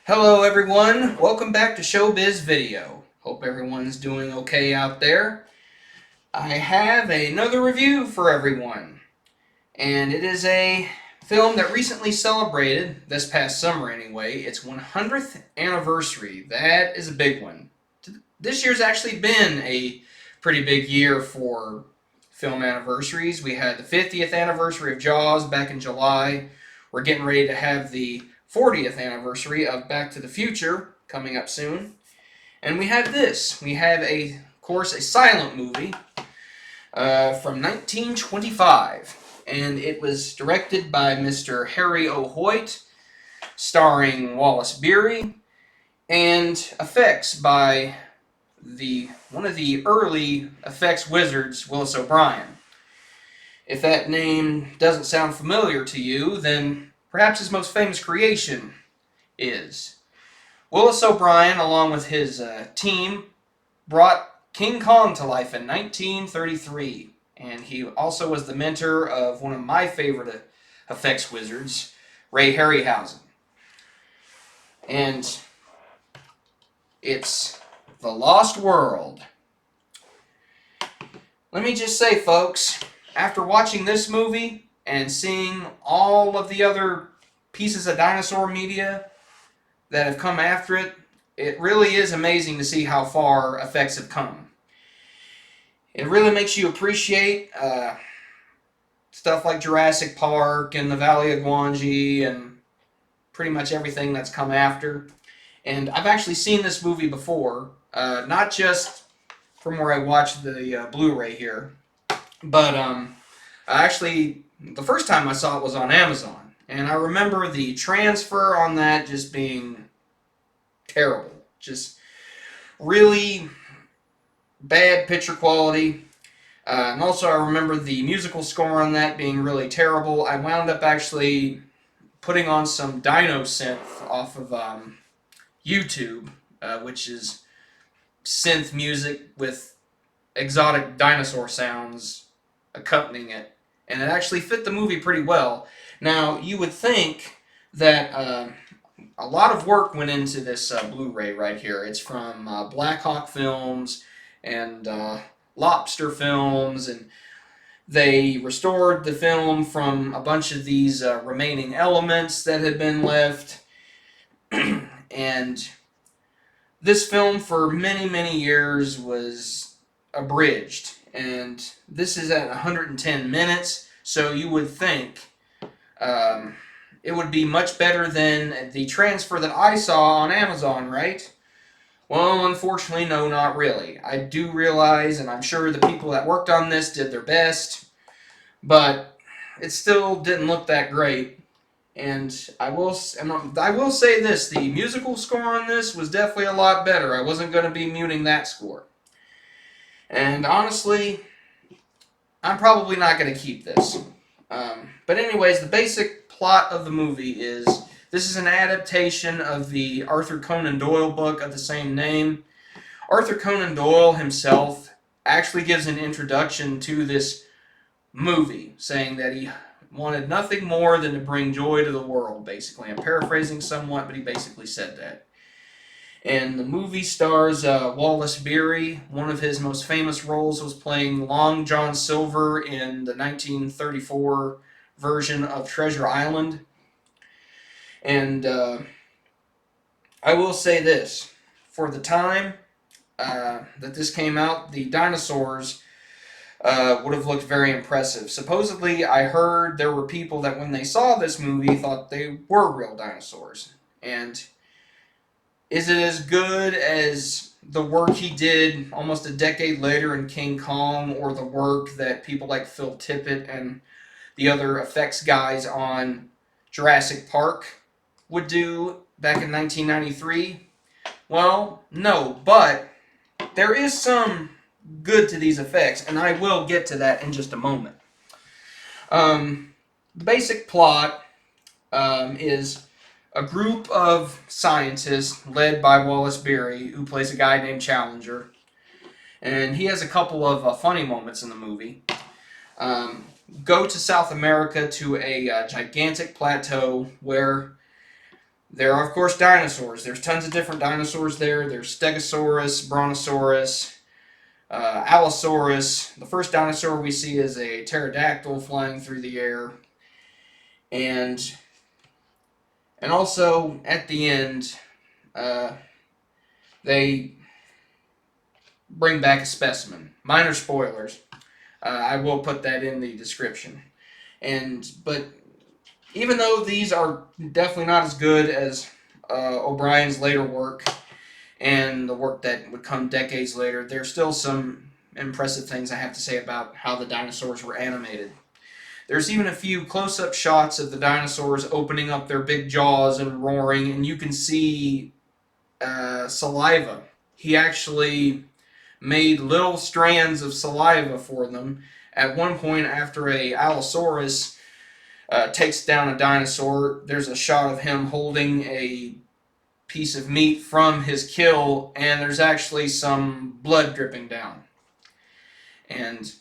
Hello everyone, welcome back to Showbiz Video. Hope everyone's doing okay out there. I have another review for everyone, and it is a film that recently celebrated, this past summer anyway, its 100th anniversary. That is a big one. This year's actually been a pretty big year for film anniversaries. We had the 50th anniversary of Jaws back in July. We're getting ready to have the 40th anniversary of Back to the Future coming up soon. And we have this. We have, of course, a silent movie from 1925. And it was directed by Mr. Harry O. Hoyt, starring Wallace Beery, and effects by one of the early effects wizards, Willis O'Brien. If that name doesn't sound familiar to you, then perhaps his most famous creation is. Willis O'Brien, along with his team, brought King Kong to life in 1933, and he also was the mentor of one of my favorite effects wizards, Ray Harryhausen. And it's The Lost World. Let me just say, folks, after watching this movie and seeing all of the other pieces of dinosaur media that have come after it, it really is amazing to see how far effects have come. It really makes you appreciate stuff like Jurassic Park and the Valley of Gwangi and pretty much everything that's come after. And I've actually seen this movie before, not just from where I watched the Blu-ray here, but actually the first time I saw it was on Amazon. And I remember the transfer on that just being terrible. Just really bad picture quality. And also I remember the musical score on that being really terrible. I wound up actually putting on some dino synth off of YouTube, which is synth music with exotic dinosaur sounds accompanying it. And it actually fit the movie pretty well. Now, you would think that a lot of work went into this Blu-ray right here. It's from Black Hawk Films and Lobster Films, and they restored the film from a bunch of these remaining elements that had been left. And this film for many, many years was abridged. And this is at 110 minutes, so you would think it would be much better than the transfer that I saw on Amazon, right? Well, unfortunately, no, not really. I do realize, and I'm sure the people that worked on this did their best, but it still didn't look that great. And I will say this, the musical score on this was definitely a lot better. I wasn't going to be muting that score. And honestly, I'm probably not going to keep this. But anyways, the basic plot of the movie is, this is an adaptation of the Arthur Conan Doyle book of the same name. Arthur Conan Doyle himself actually gives an introduction to this movie, saying that he wanted nothing more than to bring joy to the world, basically. I'm paraphrasing somewhat, but he basically said that. And the movie stars Wallace Beery. One of his most famous roles was playing Long John Silver in the 1934 version of Treasure Island. And I will say this. For the time that this came out, the dinosaurs would have looked very impressive. Supposedly, I heard there were people that when they saw this movie thought they were real dinosaurs. And is it as good as the work he did almost a decade later in King Kong, or the work that people like Phil Tippett and the other effects guys on Jurassic Park would do back in 1993? Well, no, but there is some good to these effects, and I will get to that in just a moment. The basic plot is a group of scientists led by Wallace Beery, who plays a guy named Challenger, and he has a couple of funny moments in the movie. Go to South America to a gigantic plateau where There are, of course, dinosaurs. There's tons of different dinosaurs there. There's Stegosaurus, Brontosaurus, Allosaurus. The first dinosaur we see is a pterodactyl flying through the air. And also, at the end, uh, they bring back a specimen. Minor spoilers. I will put that in the description. But even though these are definitely not as good as O'Brien's later work and the work that would come decades later, there's still some impressive things I have to say about how the dinosaurs were animated. There's even a few close-up shots of the dinosaurs opening up their big jaws and roaring, and you can see saliva. He actually made little strands of saliva for them. At one point, after a Allosaurus takes down a dinosaur, there's a shot of him holding a piece of meat from his kill, and there's actually some blood dripping down. And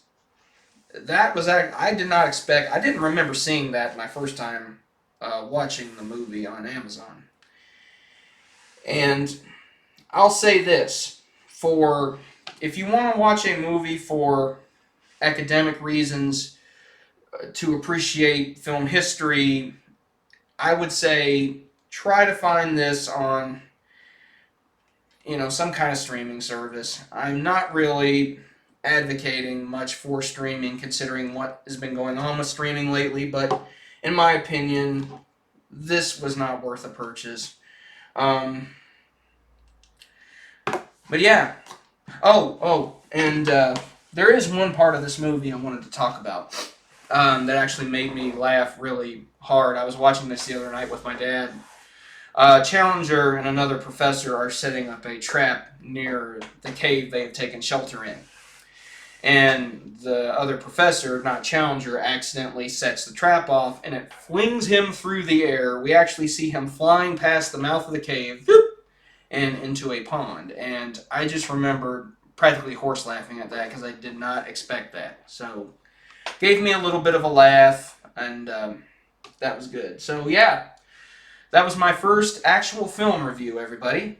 that was, I did not expect, I didn't remember seeing that my first time watching the movie on Amazon. And I'll say this, if you want to watch a movie for academic reasons, to appreciate film history, I would say try to find this on, some kind of streaming service. I'm not really advocating much for streaming considering what has been going on with streaming lately, but in my opinion, this was not worth a purchase. But yeah. And there is one part of this movie I wanted to talk about that actually made me laugh really hard. I was watching this the other night with my dad. Challenger and another professor are setting up a trap near the cave they have taken shelter in. And the other professor, not Challenger, accidentally sets the trap off, and it flings him through the air. We actually see him flying past the mouth of the cave and into a pond. And I just remember practically horse laughing at that because I did not expect that. So, gave me a little bit of a laugh, and that was good. So, yeah, that was my first actual film review, everybody.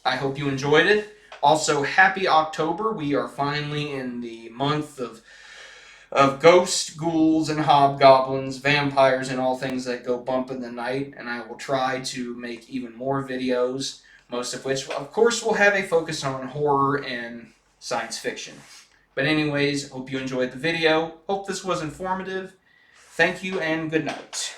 I hope you enjoyed it. Also, happy October. We are finally in the month of ghosts, ghouls, and hobgoblins, vampires, and all things that go bump in the night. And I will try to make even more videos, most of which, of course, will have a focus on horror and science fiction. But anyways, hope you enjoyed the video. Hope this was informative. Thank you and good night.